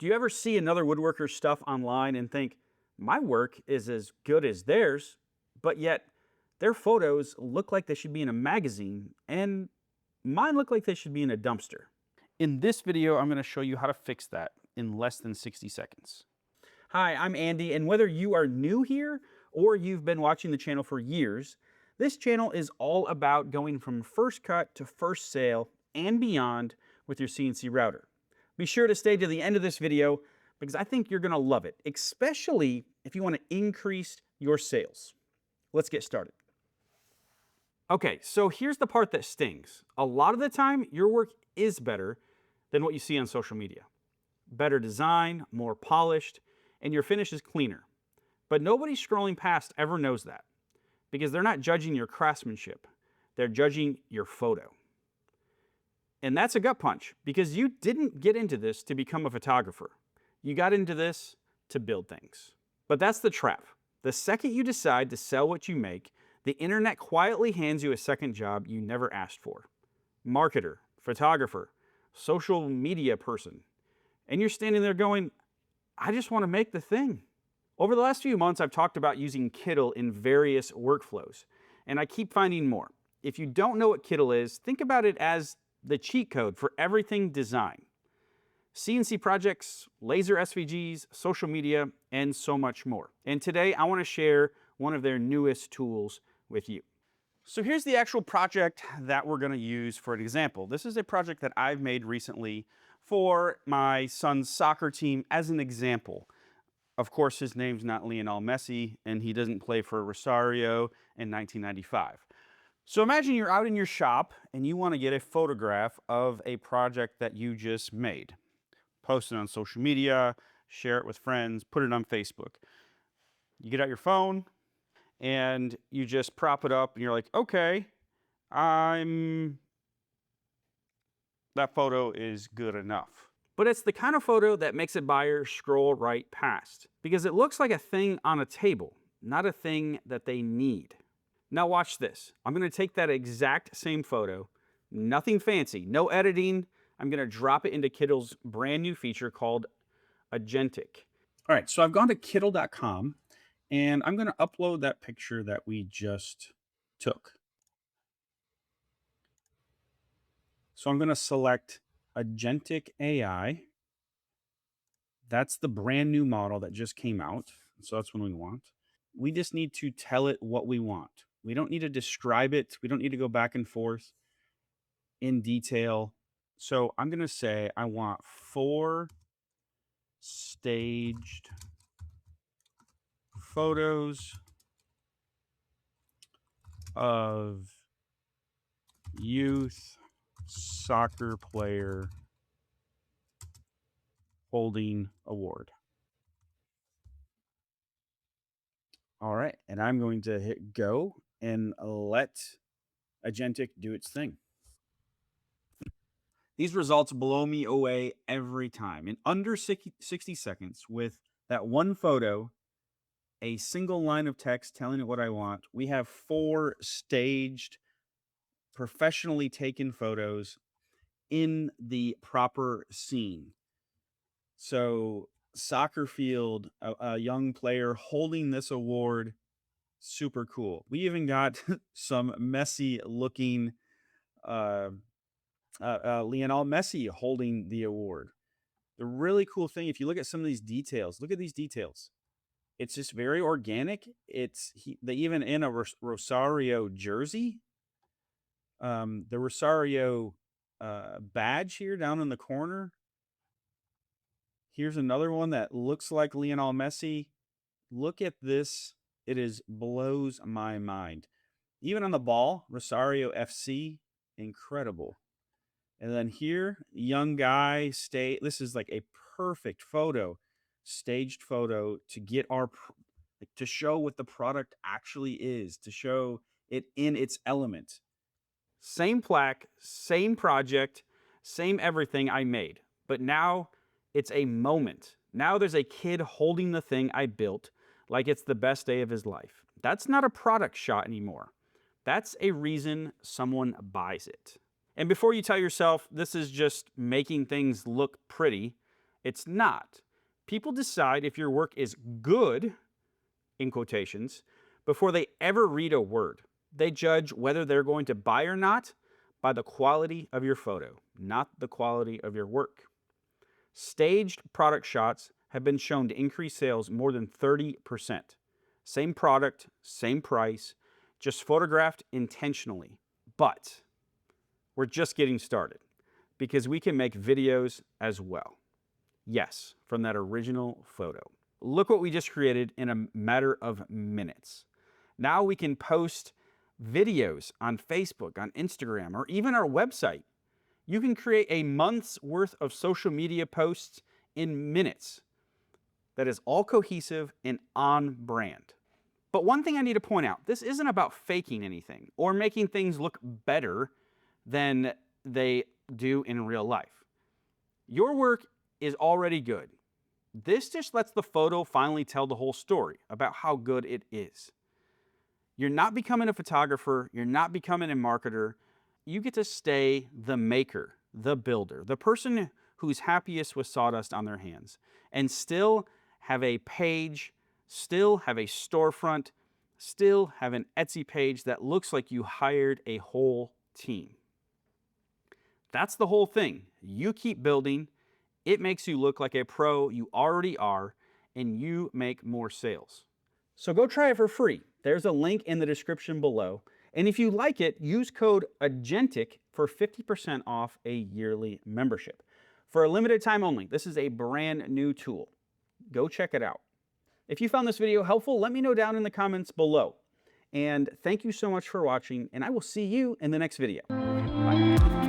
Do you ever see another woodworker's stuff online and think, my work is as good as theirs, but yet their photos look like they should be in a magazine and mine look like they should be in a dumpster? In this video, I'm going to show you how to fix that in less than 60 seconds. Hi, I'm Andy, and whether you are new here or you've been watching the channel for years, this channel is all about going from first cut to first sale and beyond with your CNC router. Be sure to stay to the end of this video because I think you're going to love it, especially if you want to increase your sales. Let's get started. Okay, so here's the part that stings. A lot of the time, your work is better than what you see on social media. Better design, more polished, and your finish is cleaner. But nobody scrolling past ever knows that because they're not judging your craftsmanship. They're judging your photo. And that's a gut punch because you didn't get into this to become a photographer. You got into this to build things. But that's the trap. The second you decide to sell what you make, the internet quietly hands you a second job you never asked for. Marketer, photographer, social media person. And you're standing there going, I just want to make the thing. Over the last few months, I've talked about using Kittl in various workflows, and I keep finding more. If you don't know what Kittl is, think about it as the cheat code for everything design. CNC projects, laser SVGs, social media, and so much more. And today I want to share one of their newest tools with you. So here's the actual project that we're going to use for an example. This is a project that I've made recently for my son's soccer team as an example. Of course, his name's not Lionel Messi, and he doesn't play for Rosario in 1995. So imagine you're out in your shop and you want to get a photograph of a project that you just made. Post it on social media, share it with friends, put it on Facebook. You get out your phone and you just prop it up and you're like, okay, that photo is good enough. But it's the kind of photo that makes a buyer scroll right past because it looks like a thing on a table, not a thing that they need. Now watch this. I'm going to take that exact same photo, nothing fancy, no editing. I'm going to drop it into Kittl's brand new feature called Agentic. All right, so I've gone to Kittl.com and I'm going to upload that picture that we just took. So I'm going to select Agentic AI. That's the brand new model that just came out. So that's what we want. We just need to tell it what we want. We don't need to describe it. We don't need to go back and forth in detail. So I'm going to say I want 4 staged photos of youth soccer player holding award. All right, and I'm going to hit go and let Agentic do its thing. These results blow me away every time. In under 60 seconds, with that one photo, a single line of text telling it what I want, we have 4 staged, professionally taken photos in the proper scene. So, soccer field, a young player holding this award, super cool. We even got some messy looking Lionel Messi holding the award. The really cool thing, if you look at some of these details, look at these details. It's just very organic. They even in a Rosario jersey. The Rosario badge here down in the corner. Here's another one that looks like Lionel Messi. Look at this. It blows my mind. Even on the ball, Rosario FC, incredible. And then here, young guy, this is like a perfect photo, staged photo to get to show what the product actually is, to show it in its element. Same plaque, same project, same everything I made. But now it's a moment. Now there's a kid holding the thing I built like it's the best day of his life. That's not a product shot anymore. That's a reason someone buys it. And before you tell yourself this is just making things look pretty, It's not. People decide if your work is good, in quotations, before they ever read a word. They judge whether they're going to buy or not by the quality of your photo, not the quality of your work. Staged product shots have been shown to increase sales more than 30%. Same product, same price, just photographed intentionally. But we're just getting started because we can make videos as well. Yes, from that original photo. Look what we just created in a matter of minutes. Now we can post videos on Facebook, on Instagram, or even our website. You can create a month's worth of social media posts in minutes that is all cohesive and on brand. But one thing I need to point out, this isn't about faking anything or making things look better than they do in real life. Your work is already good. This just lets the photo finally tell the whole story about how good it is. You're not becoming a photographer. You're not becoming a marketer. You get to stay the maker, the builder, the person who's happiest with sawdust on their hands, and still have a page, still have a storefront, still have an Etsy page that looks like you hired a whole team. That's the whole thing. You keep building. It makes you look like a pro you already are, and you make more sales. So go try it for free. There's a link in the description below. And if you like it, use code Agentic for 50% off a yearly membership. For a limited time only, this is a brand new tool. Go check it out. If you found this video helpful, let me know down in the comments below. And thank you so much for watching, and I will see you in the next video. Bye.